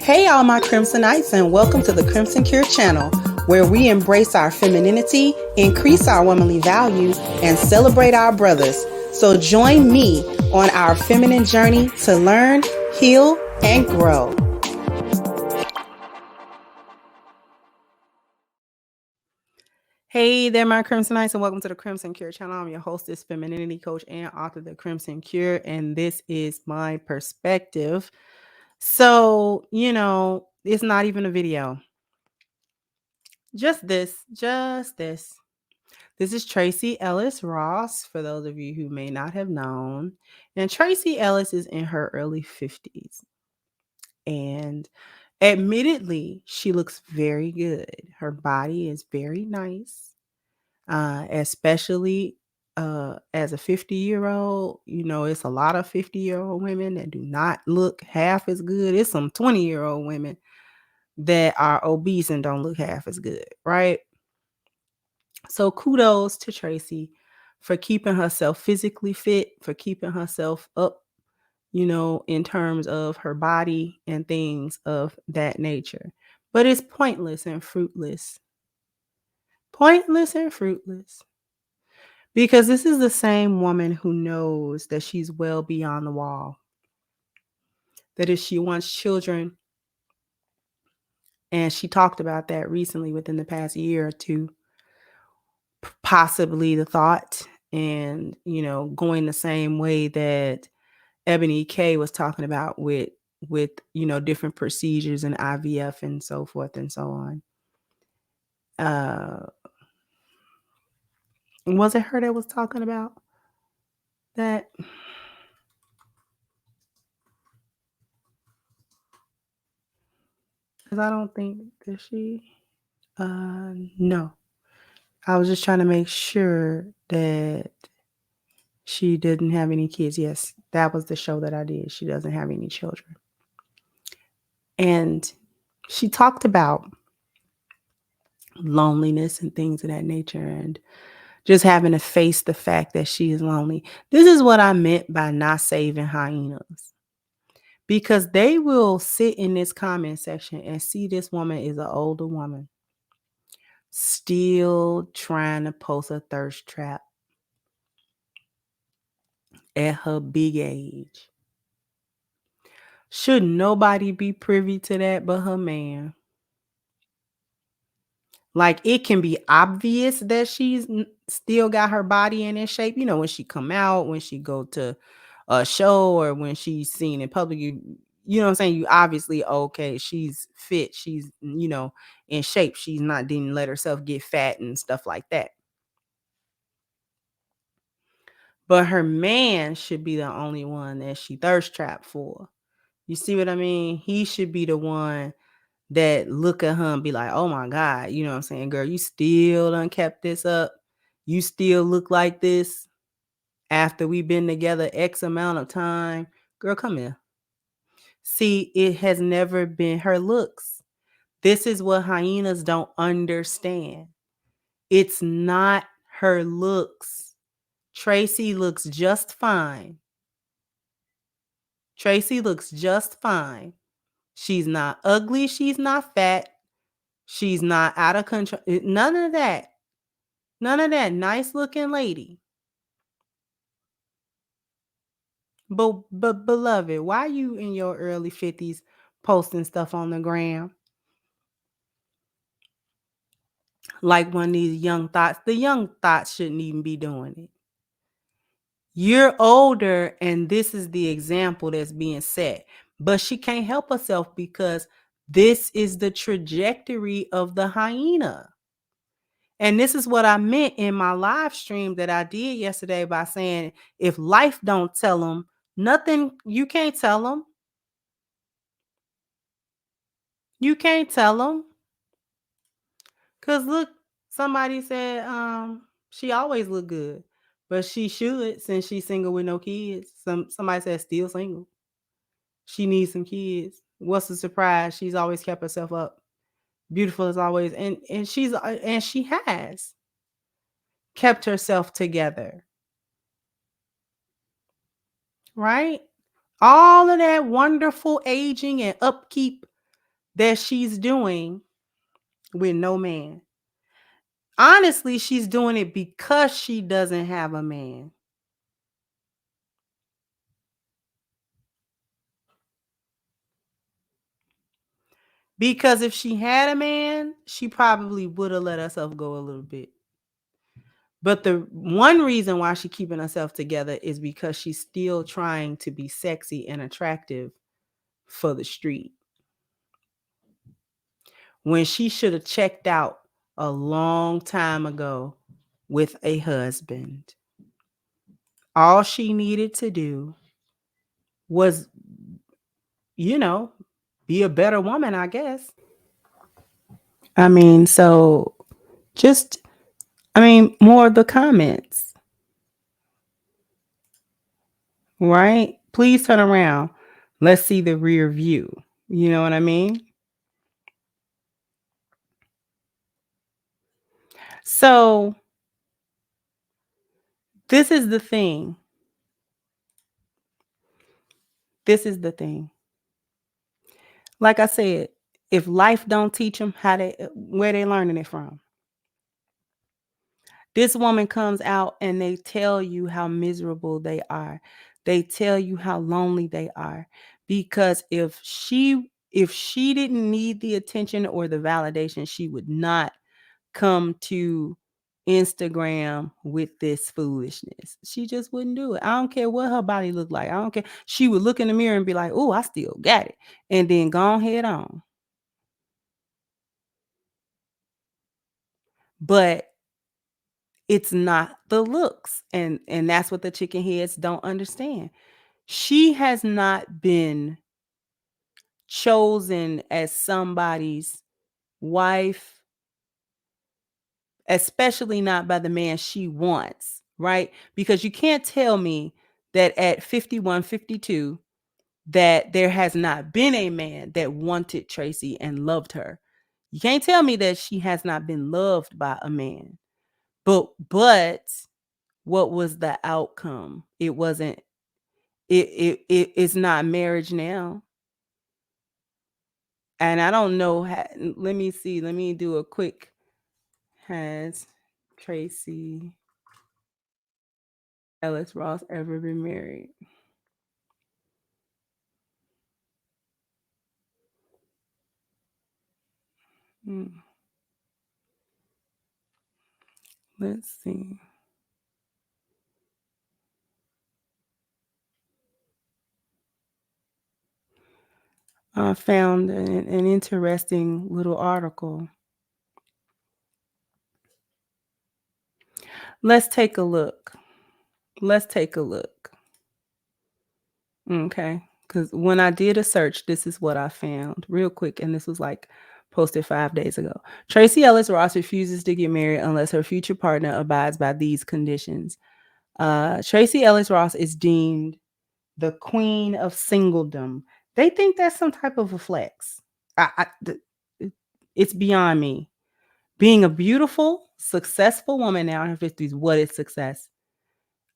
Hey, all my Crimsonites, and welcome to the Crimson Cure channel, where we embrace our femininity, increase our womanly values, and celebrate our brothers. So join me on our feminine journey to learn, heal, and grow. Hey there, my Crimsonites, and welcome to the Crimson Cure channel. I'm your hostess, femininity coach, and author of the Crimson Cure, and this is my perspective. So, it's not even a video. Just this. This is Tracy Ellis Ross, for those of you who may not have known. And Tracy Ellis is in her early 50s. And admittedly, she looks very good. Her body is very nice, especially as a 50-year-old. It's a lot of 50-year-old women that do not look half as good. It's some 20-year-old women that are obese and don't look half as good, right? So kudos to Tracy for keeping herself physically fit, for keeping herself up, in terms of her body and things of that nature. But it's pointless and fruitless. Pointless and fruitless. Because this is the same woman who knows that she's well beyond the wall. That if she wants children, and she talked about that recently within the past year or two, possibly the thought and, going the same way that Ebony K was talking about with different procedures and IVF and so forth and so on. Was it her that was talking about that? Because I don't think that she. No. I was just trying to make sure that she didn't have any kids. Yes, that was the show that I did. She doesn't have any children. And she talked about loneliness and things of that nature and just having to face the fact that she is lonely. This is what I meant by not saving hyenas. Because they will sit in this comment section and see this woman is an older woman still trying to post a thirst trap at her big age. Should nobody be privy to that but her man? Like, it can be obvious that she's still got her body in shape. When she come out, when she go to a show, or when she's seen in public, you know what I'm saying? You obviously, okay, she's fit. She's, in shape. She's not, didn't let herself get fat and stuff like that. But her man should be the only one that she thirst trapped for. You see what I mean? He should be the one that look at her and be like, oh my God, you know what I'm saying? Girl, you still done kept this up. You still look like this after we've been together X amount of time. Girl, come here. See, it has never been her looks. This is what hyenas don't understand. It's not her looks. Tracy looks just fine. Tracy looks just fine. She's not ugly. She's not fat. She's not out of control. None of that. None of that. Nice looking lady. But beloved, why you in your early 50s posting stuff on the gram? Like one of these young thoughts. The young thoughts shouldn't even be doing it. You're older, and this is the example that's being set. But she can't help herself because this is the trajectory of the hyena. And this is what I meant in my live stream that I did yesterday by saying, if life don't tell them nothing, you can't tell them. You can't tell them. Because look, somebody said she always look good. But she should, since she's single with no kids. Somebody said still single. She needs some kids. What's the surprise? She's always kept herself up. Beautiful as always. And she has kept herself together. Right? All of that wonderful aging and upkeep that she's doing with no man. Honestly, she's doing it because she doesn't have a man. Because if she had a man, she probably would have let herself go a little bit. But the one reason why she's keeping herself together is because she's still trying to be sexy and attractive for the street. When she should have checked out a long time ago with a husband. All she needed to do was, you know, be a better woman, I guess. I mean, so just, more of the comments, right? Please turn around. Let's see the rear view. You know what I mean? So, this is the thing. This is the thing. Like I said, if life don't teach them where they learning it from. This woman comes out and they tell you how miserable they are. They tell you how lonely they are because if she didn't need the attention or the validation, she would not come to Instagram with this foolishness. She just wouldn't do it. I don't care what her body looked like. I don't care. She would look in the mirror and be like, "Oh, I still got it," and then go head on. But it's not the looks, and that's what the chicken heads don't understand. She has not been chosen as somebody's wife, especially not by the man she wants, right? Because you can't tell me that at 51, 52, that there has not been a man that wanted Tracy and loved her. You can't tell me that she has not been loved by a man. But what was the outcome? It wasn't it's not marriage now. And I don't know let me see. Let me do a quick. Has Tracy Ellis Ross ever been married? Hmm. Let's see. I found an interesting little article. Let's take a look. Let's take a look. Okay. Because when I did a search, this is what I found real quick. And this was like posted 5 days ago. Tracy Ellis Ross refuses to get married unless her future partner abides by these conditions. Tracy Ellis Ross is deemed the queen of singledom. They think that's some type of a flex. It's beyond me. Being a beautiful, successful woman now in her 50s, what is success?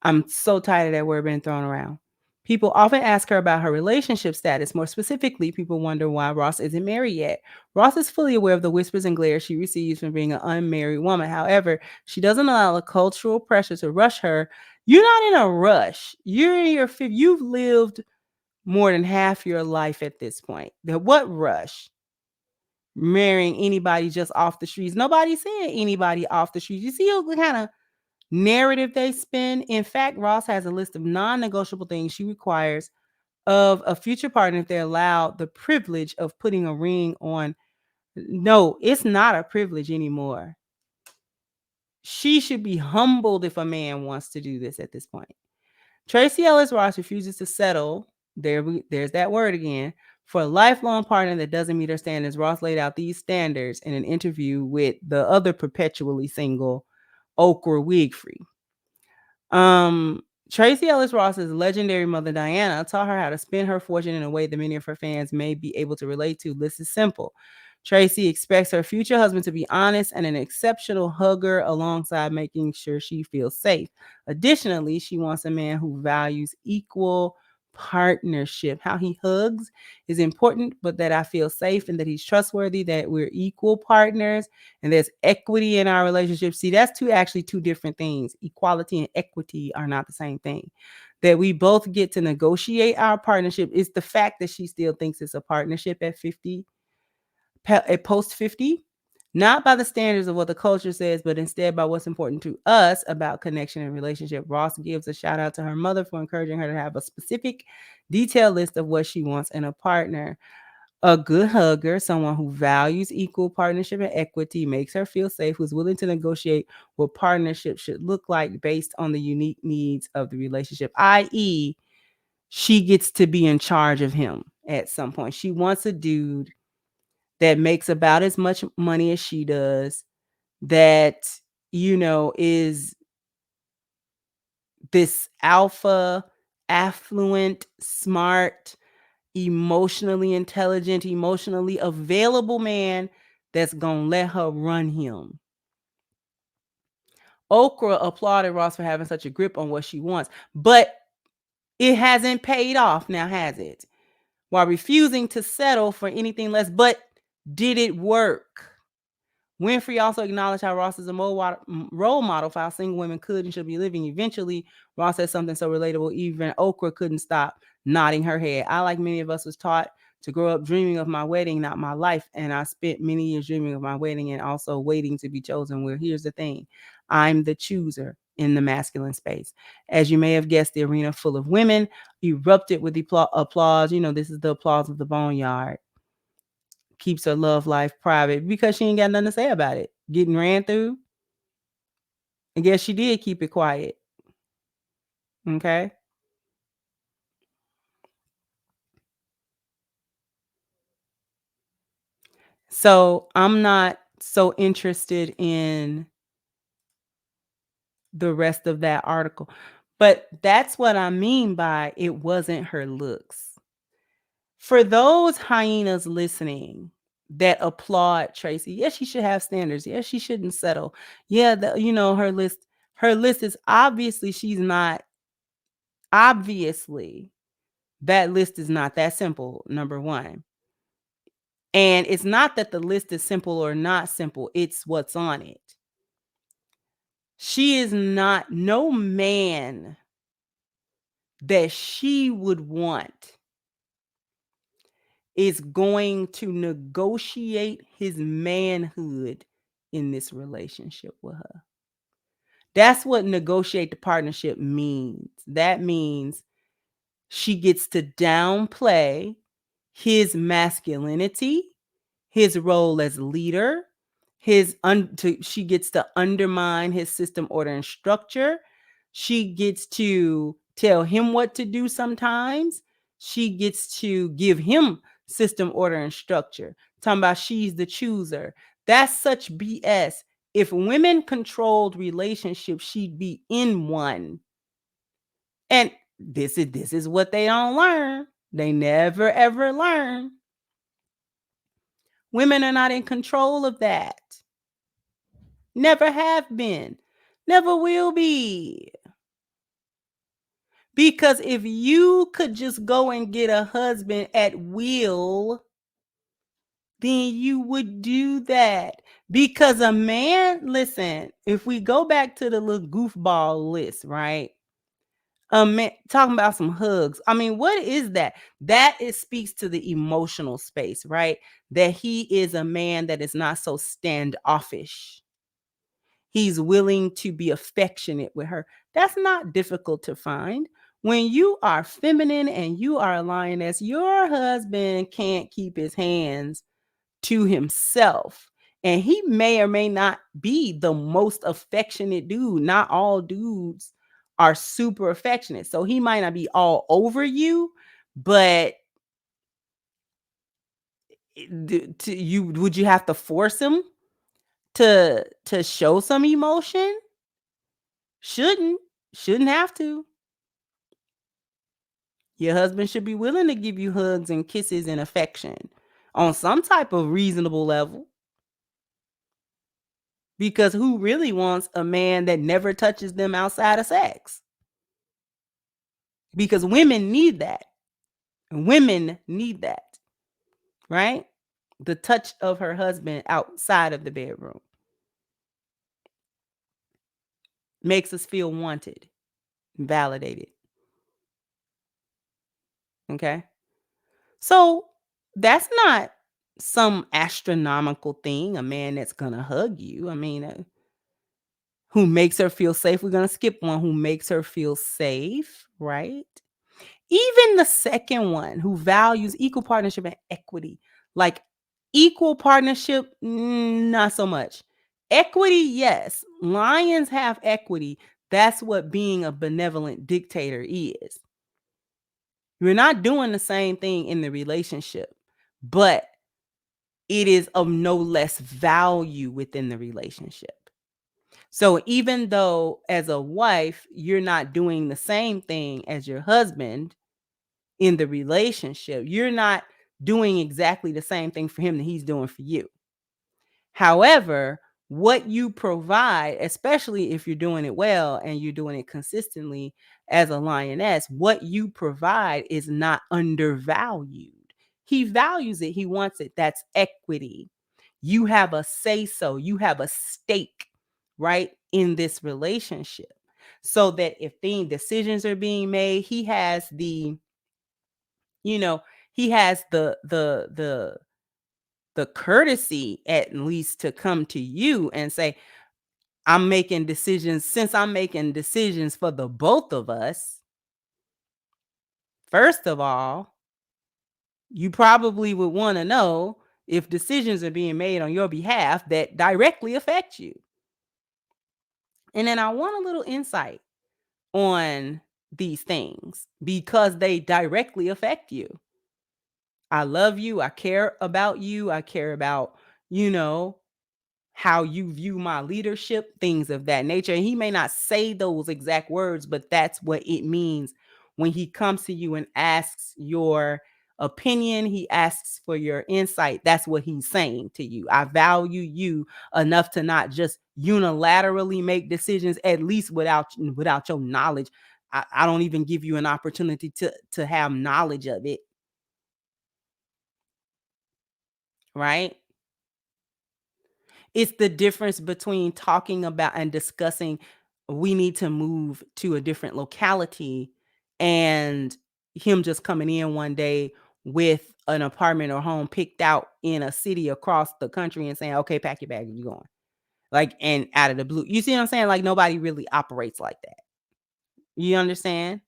I'm so tired of that word being thrown around. People often ask her about her relationship status. More specifically, people wonder why Ross isn't married yet. Ross is fully aware of the whispers and glare she receives from being an unmarried woman. However, she doesn't allow the cultural pressure to rush her. You're not in a rush. You're in your fifth. You've lived more than half your life at this point. What rush? Marrying anybody just off the streets. Nobody's saying anybody off the streets. You see what kind of narrative they spin? In fact, Ross has a list of non-negotiable things she requires of a future partner if they're allowed the privilege of putting a ring on. No, it's not a privilege anymore. She should be humbled if a man wants to do this at this point. Tracy Ellis Ross refuses to settle. There's that word again. For a lifelong partner that doesn't meet her standards. Ross laid out these standards in an interview with the other perpetually single Oprah Winfrey. Tracy Ellis Ross's legendary mother Diana taught her how to spend her fortune in a way that many of her fans may be able to relate to. This is simple. Tracy expects her future husband to be honest and an exceptional hugger alongside making sure she feels safe. Additionally, she wants a man who values equal partnership. How he hugs is important, but that I feel safe and that he's trustworthy, that we're equal partners, and there's equity in our relationship. See, that's actually two different things. Equality and equity are not the same thing. That we both get to negotiate our partnership. It's the fact that she still thinks it's a partnership at 50, at post 50, not by the standards of what the culture says, but instead by what's important to us about connection and relationship. Ross gives a shout out to her mother for encouraging her to have a specific, detailed list of what she wants in a partner. A good hugger, someone who values equal partnership and equity, makes her feel safe, who's willing to negotiate what partnership should look like based on the unique needs of the relationship, i.e., she gets to be in charge of him at some point. She wants a dude that makes about as much money as she does, that, is this alpha, affluent, smart, emotionally intelligent, emotionally available man that's going to let her run him. Okra applauded Ross for having such a grip on what she wants, but it hasn't paid off now, has it? While refusing to settle for anything less, but did it work? Winfrey also acknowledged how Ross is a role model for how single women could and should be living. Eventually, Ross said something so relatable, even Okra couldn't stop nodding her head. I, like many of us, was taught to grow up dreaming of my wedding, not my life. And I spent many years dreaming of my wedding and also waiting to be chosen. Well, here's the thing. I'm the chooser in the masculine space. As you may have guessed, the arena full of women erupted with applause. This is the applause of the boneyard. Keeps her love life private because she ain't got nothing to say about it. Getting ran through. I guess she did keep it quiet. Okay. So I'm not so interested in the rest of that article. But that's what I mean by it wasn't her looks. For those hyenas listening that applaud Tracy, yes, she should have standards. Yes, she shouldn't settle. Yeah, her list is obviously obviously that list is not that simple, number one. And it's not that the list is simple or not simple, it's what's on it. She is not, no man that she would want is going to negotiate his manhood in this relationship with her. That's what negotiate the partnership means. That means she gets to downplay his masculinity, his role as leader, she gets to undermine his system, order, and structure. She gets to tell him what to do sometimes. She gets to give him system, order, and structure. Talking about she's the chooser. That's such BS. If women controlled relationships, she'd be in one. And this is what they don't learn. They never ever learn. Women are not in control of that. Never have been. Never will be. Because if you could just go and get a husband at will, then you would do that. Because a man, listen, if we go back to the little goofball list, right? A man talking about some hugs. I mean, what is that? That speaks to the emotional space, right? That he is a man that is not so standoffish. He's willing to be affectionate with her. That's not difficult to find. When you are feminine and you are a lioness, your husband can't keep his hands to himself. And he may or may not be the most affectionate dude. Not all dudes are super affectionate. So he might not be all over you, but would you have to force him to show some emotion? Shouldn't have to. Your husband should be willing to give you hugs and kisses and affection on some type of reasonable level. Because who really wants a man that never touches them outside of sex? Because women need that. Women need that, right? The touch of her husband outside of the bedroom makes us feel wanted, validated. Okay. So that's not some astronomical thing, a man that's going to hug you. I mean, who makes her feel safe. We're going to skip one who makes her feel safe, right? Even the second one who values equal partnership and equity. Like equal partnership, not so much. Equity, yes. Lions have equity. That's what being a benevolent dictator is. You're not doing the same thing in the relationship, but it is of no less value within the relationship. So even though as a wife, you're not doing the same thing as your husband in the relationship, you're not doing exactly the same thing for him that he's doing for you. However, what you provide, especially if you're doing it well and you're doing it consistently as a lioness, what you provide is not undervalued. He values it, he wants it. That's equity. You have a say so, you have a stake, right, in this relationship. So that if decisions are being made, he has he has the courtesy at least to come to you and say, I'm making decisions. Since I'm making decisions for the both of us, first of all, you probably would want to know if decisions are being made on your behalf that directly affect you. And then I want a little insight on these things because they directly affect you. I love you. I care about you. I care about, you know, how you view my leadership, things of that nature. And he may not say those exact words, but that's what it means when he comes to you and asks your opinion. He asks for your insight. That's what he's saying to you. I value you enough to not just unilaterally make decisions, at least without your knowledge. I don't even give you an opportunity to have knowledge of it. Right? It's the difference between talking about and discussing we need to move to a different locality and him just coming in one day with an apartment or home picked out in a city across the country and saying, okay, pack your bag, you're going. Like, and out of the blue. You see what I'm saying? Like nobody really operates like that. You understand?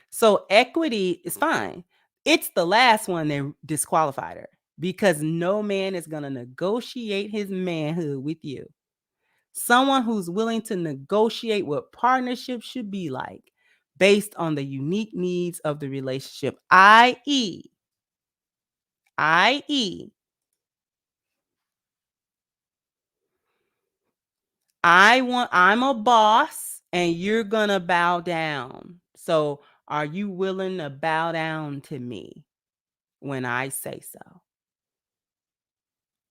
So equity is fine. It's the last one that disqualified her because no man is going to negotiate his manhood with you. Someone who's willing to negotiate what partnership should be like based on the unique needs of the relationship, i.e., I'm a boss and you're going to bow down. So are you willing to bow down to me when I say so?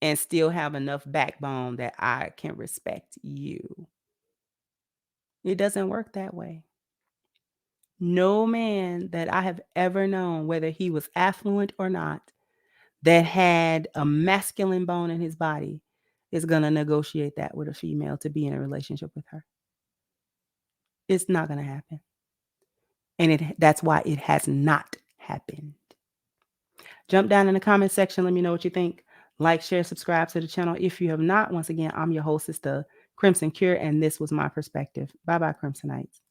And still have enough backbone that I can respect you. It doesn't work that way. No man that I have ever known, whether he was affluent or not, that had a masculine bone in his body is going to negotiate that with a female to be in a relationship with her. It's not going to happen. And that's why it has not happened. Jump down in the comment section. Let me know what you think. Like, share, subscribe to the channel if you have not. Once again, I'm your hostess, the Crimson Cure, and this was my perspective. Bye-bye, Crimsonites.